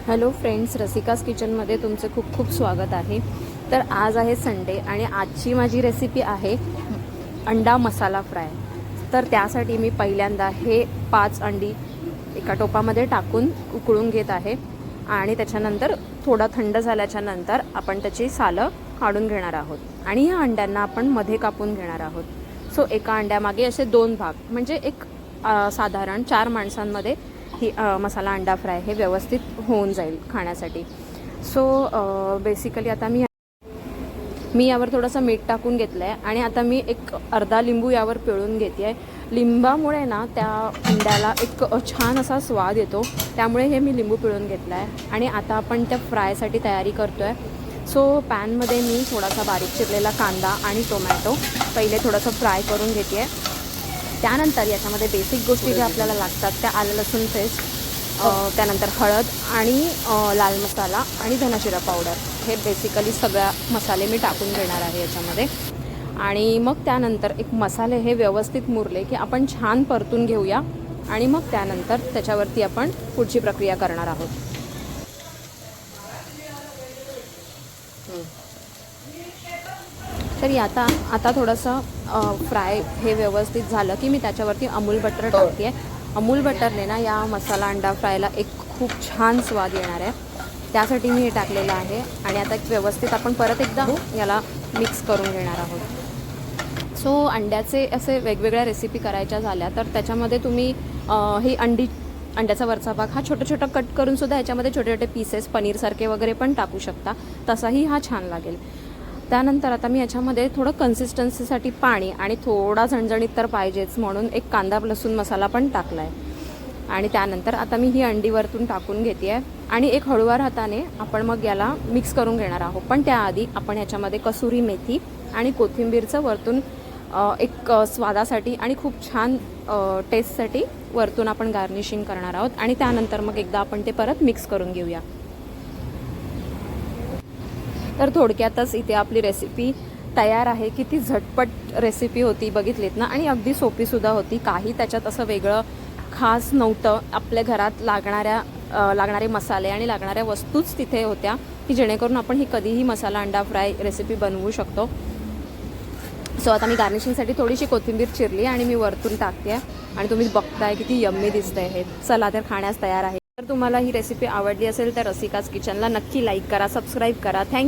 Hello friends, रसिकास किचनमध्ये तुमचे खूप खूप स्वागत आहे। तर आज आहे संडे आणि आजची माझी रेसिपी आहे अंडा मसाला फ्राय। तर त्यासाठी मी पहिल्यांदा हे 5 अंडी एका टोपामध्ये टाकून उकळून घेत आहे आणि त्याच्यानंतर थोडा थंड झाल्याच्या नंतर आपण त्याची सालं काढून घेणार आहोत आणि या अंड्यांना आपण मध्ये कापून घेणार आहोत। सो एका अंड्यामागे असे 2 भाग, म्हणजे एक साधारण 4 माणसांमध्ये ही मसाला अंडा फ्राय हे व्यवस्थित होऊन जाईल खाण्यासाठी। सो बेसिकली आता मी यावर थोडंसं मीठ टाकून घेतलं आहे आणि आता मी एक अर्धा लिंबू यावर पिळून घेते आहे। लिंबामुळे ना त्या अंड्याला एक छान असा स्वाद येतो, त्यामुळे हे मी लिंबू पिळून घेतलं आहे आणि आता आपण त्या फ्रायसाठी तयारी करतो आहे। सो पॅनमध्ये मी थोडासा बारीक चिरलेला कांदा आणि टोमॅटो पहिले थोडंसं फ्राय करून घेते आहे। त्यानंतर याच्यामध्ये बेसिक गोष्टी ज्या आपल्याला लागतात त्या आलं लसूण पेस्ट, त्यानंतर हळद आणि लाल मसाला आणि धनाजिरा पावडर, हे बेसिकली सगळ्या मसाले मी टाकून घेणार आहे याच्यामध्ये। आणि मग त्यानंतर एक मसाले हे व्यवस्थित मुरले की आपण छान परतून घेऊया आणि मग त्यानंतर त्याच्यावरती आपण पुढची प्रक्रिया करणार आहोत। तरी आता थोडंसं फ्राय हे व्यवस्थित झालं की मी त्याच्यावरती अमूल बटर टाकते आहे। अमूल बटरने ना या मसाला अंडा फ्रायला एक खूप छान स्वाद येणार आहे, त्यासाठी मी हे टाकलेलं आहे। आणि आता व्यवस्थित आपण परत एकदा याला मिक्स करून घेणार आहोत। सो अंड्याचे असे वेगवेगळ्या रेसिपी करायच्या झाल्या तर त्याच्यामध्ये तुम्ही ही अंड्याचा वरचा भाग हा छोटं छोटं कट करून सुद्धा याच्यामध्ये छोटे छोटे पीसेस पनीरसारखे वगैरे पण टाकू शकता, तसाही हा छान लागेल। त्यानंतर आता मी याच्यामध्ये थोडं कन्सिस्टन्सीसाठी पाणी आणि थोडा झणझणीत तर पाहिजेच म्हणून एक कांदा लसूण मसाला पण टाकला आहे। आणि त्यानंतर आता मी ही अंडी वरतून टाकून घेते आहे आणि एक हळूवार हाताने आपण मग याला मिक्स करून घेणार आहोत। पण त्याआधी आपण याच्यामध्ये कसुरी मेथी आणि कोथिंबीरचं वरतून एक स्वादासाठी आणि खूप छान टेस्टसाठी वरतून आपण गार्निशिंग करणार आहोत आणि त्यानंतर मग एकदा आपण ते परत मिक्स करून घेऊया। तर थोडक्यातच इथे आपली रेसिपी तयार आहे। किती झटपट रेसिपी होती बघितलीत ना, आणि अगदी सोपीसुद्धा होती। काही त्याच्यात असं वेगळं खास नव्हतं। आपल्या घरात लागणारे मसाले आणि लागणाऱ्या वस्तूच तिथे होत्या की जेणेकरून आपण ही कधीही मसाला अंडा फ्राय रेसिपी बनवू शकतो। सो आता मी गार्निशिंगसाठी थोडीशी कोथिंबीर चिरली आणि मी वरतून टाकते आहे आणि तुम्ही बघताय किती यम्मी दिसतंय हे। चला तर खाण्यास तयार आहे। तर तुम्हाला ही रेसिपी आवडली असेल तर रसिकास किचनला नक्की लाईक करा, सबस्क्राईब करा। थँक्यू।